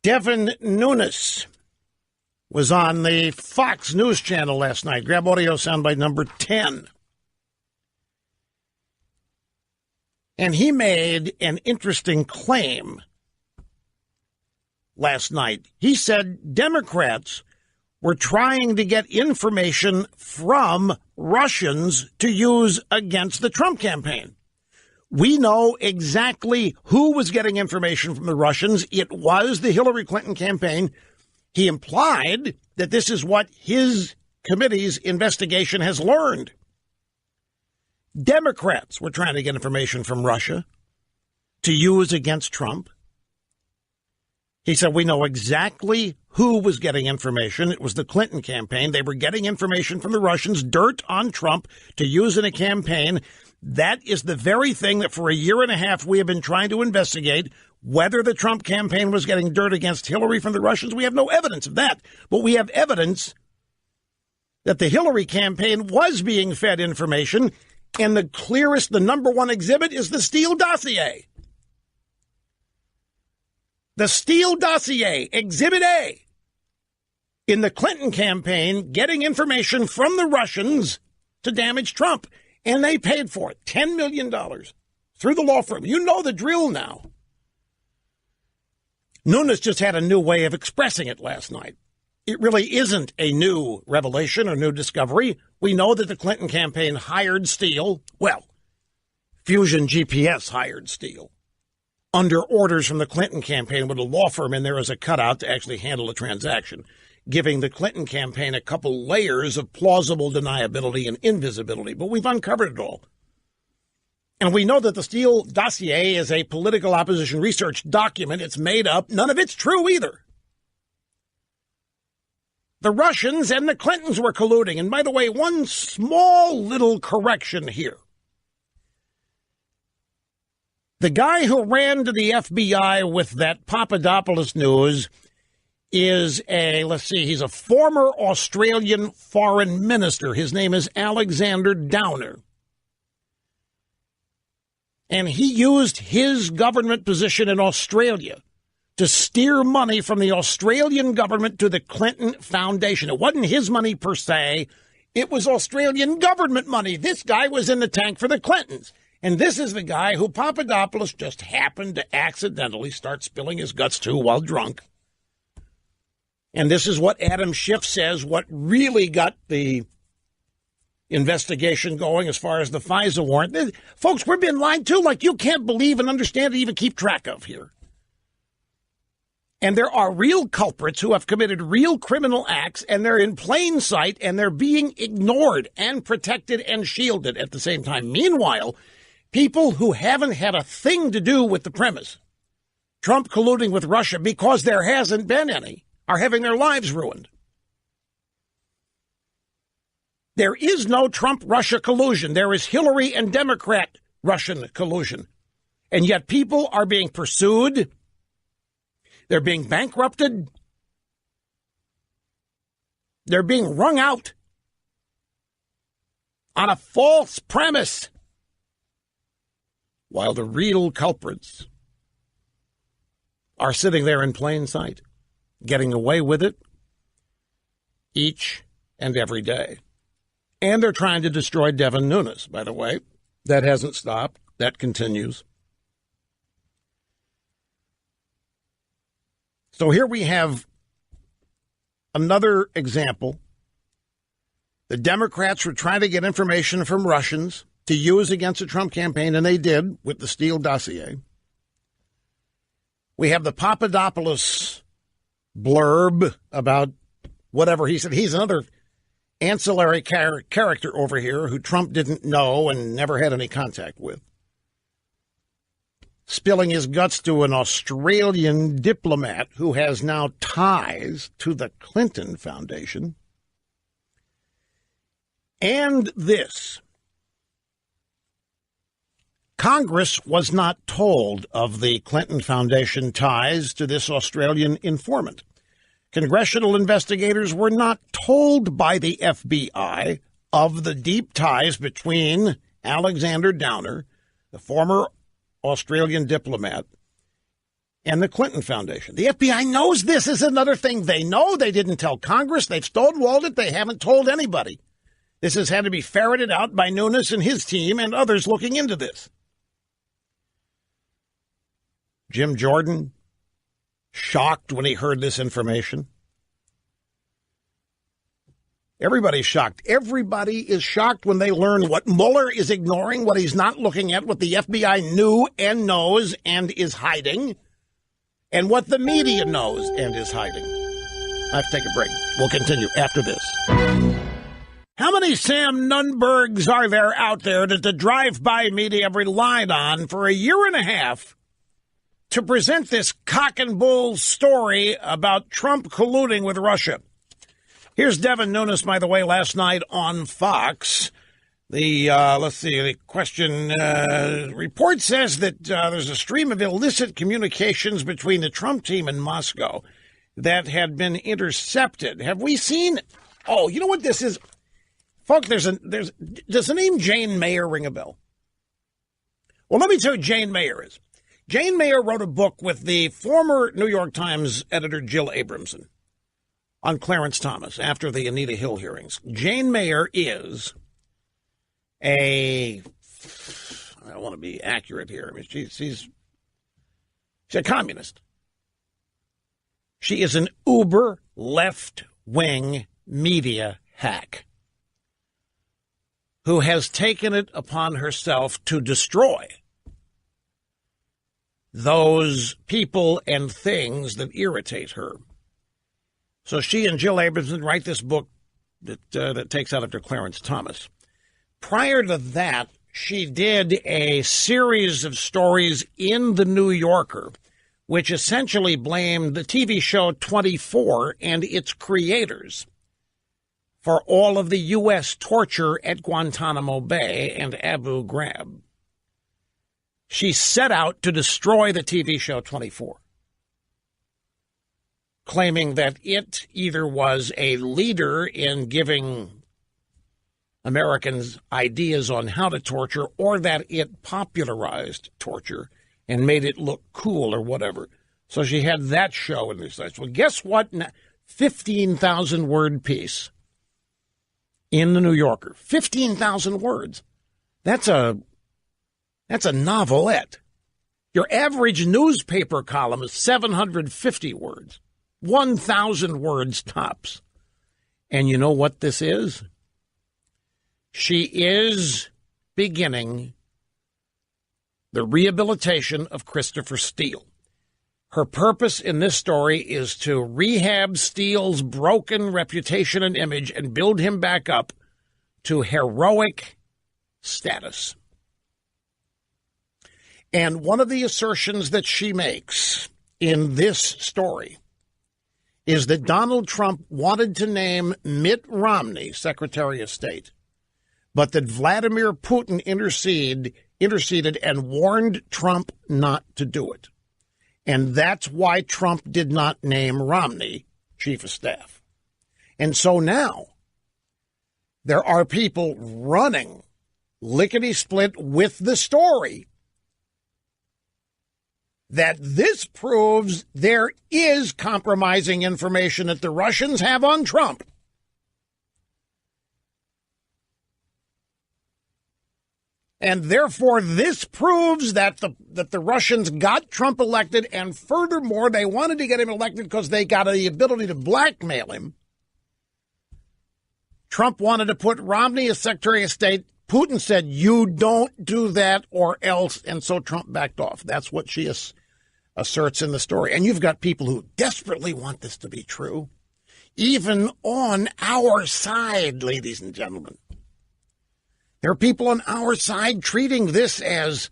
Devin Nunes was on the Fox News channel last night. Grab audio soundbite number 10. And he made an interesting claim last night. He said Democrats were trying to get information from Russians to use against the Trump campaign. We know exactly who was getting information from the Russians. It was the Hillary Clinton campaign. He implied that this is what his committee's investigation has learned. Democrats were trying to get information from Russia to use against Trump. He said, we know exactly who was getting information. It was the Clinton campaign. They were getting information from the Russians, dirt on Trump to use in a campaign. That is the very thing that for a year and a half we have been trying to investigate, whether the Trump campaign was getting dirt against Hillary from the Russians. We have no evidence of that, but we have evidence that the Hillary campaign was being fed information, and the clearest, the number one exhibit is the Steele dossier. The Steele dossier, Exhibit A, in the Clinton campaign, getting information from the Russians to damage Trump. And they paid for it, $10 million through the law firm. You know the drill now. Nunes just had a new way of expressing it last night. It really isn't a new revelation or new discovery. We know that the Clinton campaign hired Steele. Well, Fusion GPS hired Steele under orders from the Clinton campaign with a law firm in there as a cutout to actually handle a transaction, giving the Clinton campaign a couple layers of plausible deniability and invisibility. But we've uncovered it all. And we know that the Steele dossier is a political opposition research document. It's made up. None of it's true either. The Russians and the Clintons were colluding. And by the way, one small little correction here. The guy who ran to the FBI with that Papadopoulos news is he's a former Australian foreign minister. His name is Alexander Downer. And he used his government position in Australia to steer money from the Australian government to the Clinton Foundation. It wasn't his money per se. It was Australian government money. This guy was in the tank for the Clintons. And this is the guy who Papadopoulos just happened to accidentally start spilling his guts to while drunk. And this is what Adam Schiff says, what really got the investigation going as far as the FISA warrant. Folks, we're being lied to like you can't believe and understand and even keep track of here. And there are real culprits who have committed real criminal acts, and they're in plain sight, and they're being ignored and protected and shielded at the same time. Meanwhile, people who haven't had a thing to do with the premise, Trump colluding with Russia because there hasn't been any, are having their lives ruined. There is no Trump-Russia collusion. There is Hillary and Democrat-Russian collusion. And yet people are being pursued. They're being bankrupted. They're being wrung out on a false premise, while the real culprits are sitting there in plain sight, getting away with it each and every day. And they're trying to destroy Devin Nunes, by the way. That hasn't stopped. That continues. So here we have another example. The Democrats were trying to get information from Russians to use against the Trump campaign, and they did with the Steele dossier. We have the Papadopoulos blurb about whatever he said. He's another ancillary character over here who Trump didn't know and never had any contact with, spilling his guts to an Australian diplomat who has now ties to the Clinton Foundation. And this: Congress was not told of the Clinton Foundation ties to this Australian informant. Congressional investigators were not told by the FBI of the deep ties between Alexander Downer, the former Australian diplomat, and the Clinton Foundation. The FBI knows this is another thing they know. They didn't tell Congress. They've stonewalled it. They haven't told anybody. This has had to be ferreted out by Nunes and his team and others looking into this. Jim Jordan, shocked when he heard this information. Everybody's shocked. Everybody is shocked when they learn what Mueller is ignoring, what he's not looking at, what the FBI knew and knows and is hiding, and what the media knows and is hiding. I have to take a break. We'll continue after this. How many Sam Nunbergs are there out there that the drive-by media have relied on for a year and a half to present this cock and bull story about Trump colluding with Russia? Here's Devin Nunes, by the way, last night on Fox. The question report says that there's a stream of illicit communications between the Trump team and Moscow that had been intercepted. Have we seen? Oh, you know what this is? Folks, does the name Jane Mayer ring a bell? Well, let me tell you who Jane Mayer is. Jane Mayer wrote a book with the former New York Times editor Jill Abramson on Clarence Thomas after the Anita Hill hearings. Jane Mayer is I don't want to be accurate here. I mean, she's a communist. She is an uber left-wing media hack who has taken it upon herself to destroy those people and things that irritate her. So she and Jill Abramson write this book that takes out after Clarence Thomas. Prior to that, she did a series of stories in The New Yorker, which essentially blamed the TV show 24 and its creators for all of the U.S. torture at Guantanamo Bay and Abu Ghraib. She set out to destroy the TV show 24. Claiming that it either was a leader in giving Americans ideas on how to torture or that it popularized torture and made it look cool or whatever. So she had that show in this sites. Well, guess what? 15,000-word piece in The New Yorker. 15,000 words. That's a novelette. Your average newspaper column is 750 words. 1,000 words tops. And you know what this is? She is beginning the rehabilitation of Christopher Steele. Her purpose in this story is to rehab Steele's broken reputation and image and build him back up to heroic status. And one of the assertions that she makes in this story is that Donald Trump wanted to name Mitt Romney Secretary of State, but that Vladimir Putin interceded and warned Trump not to do it. And that's why Trump did not name Romney Chief of Staff. And so now there are people running lickety-split with the story that this proves there is compromising information that the Russians have on Trump. And therefore, this proves that the Russians got Trump elected, and furthermore, they wanted to get him elected because they got the ability to blackmail him. Trump wanted to put Romney as Secretary of State. Putin said, you don't do that or else, and so Trump backed off. That's what she asserts in the story. And you've got people who desperately want this to be true, even on our side, ladies and gentlemen. There are people on our side treating this as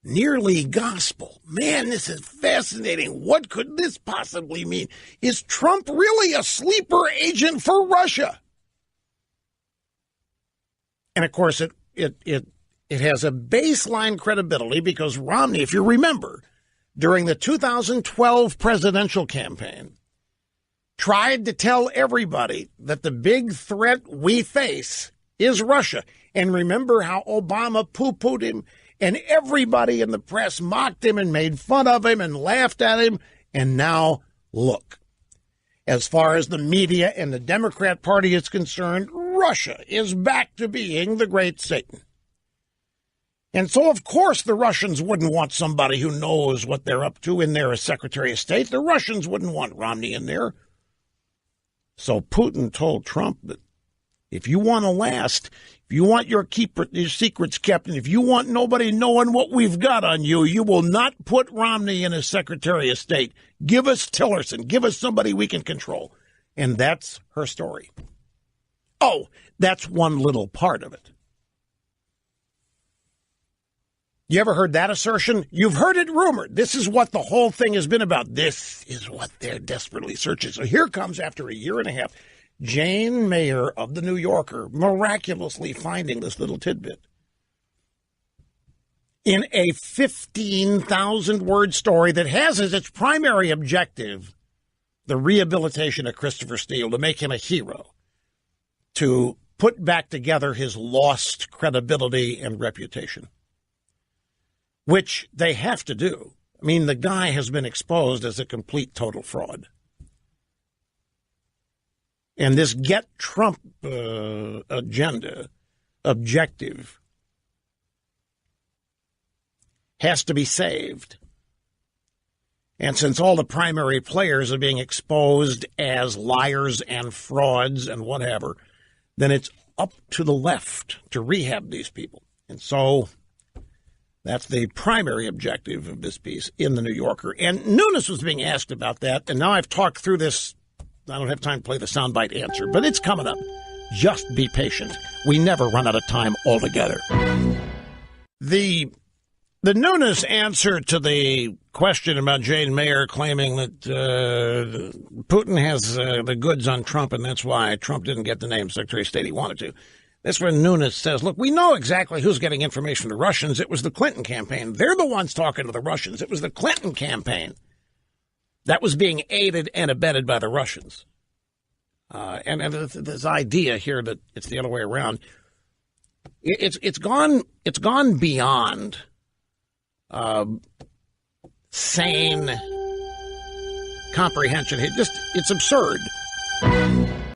nearly gospel. Man, this is fascinating. What could this possibly mean? Is Trump really a sleeper agent for Russia? And of course, it has a baseline credibility because Romney, if you remember, during the 2012 presidential campaign, tried to tell everybody that the big threat we face is Russia. And remember how Obama poo-pooed him And everybody in the press mocked him and made fun of him and laughed at him. And now, look, as far as the media and the Democrat Party is concerned, Russia is back to being the great Satan. And so, of course, the Russians wouldn't want somebody who knows what they're up to in there as Secretary of State. The Russians wouldn't want Romney in there. So Putin told Trump that if you want to last, if you want your secrets kept, and if you want nobody knowing what we've got on you, you will not put Romney in as Secretary of State. Give us Tillerson. Give us somebody we can control. And that's her story. Oh, that's one little part of it. You ever heard that assertion? You've heard it rumored. This is what the whole thing has been about. This is what they're desperately searching. So here comes, after a year and a half, Jane Mayer of the New Yorker miraculously finding this little tidbit in a 15,000-word story that has as its primary objective the rehabilitation of Christopher Steele, to make him a hero, to put back together his lost credibility and reputation, which they have to do. I mean, the guy has been exposed as a complete, total fraud. And this get Trump agenda, objective, has to be saved. And since all the primary players are being exposed as liars and frauds and whatever, then it's up to the left to rehab these people. And so that's the primary objective of this piece in the New Yorker. And Nunes was being asked about that, and now I've talked through this. I don't have time to play the soundbite answer, but it's coming up. Just be patient. We never run out of time altogether. The Nunes answer to the question about Jane Mayer claiming that Putin has the goods on Trump, and that's why Trump didn't get the name Secretary of State he wanted to. That's when Nunes says, look, we know exactly who's getting information from the Russians. It was the Clinton campaign. They're the ones talking to the Russians. It was the Clinton campaign that was being aided and abetted by the Russians. And this idea here that it's the other way around, it's gone beyond sane comprehension. It's absurd.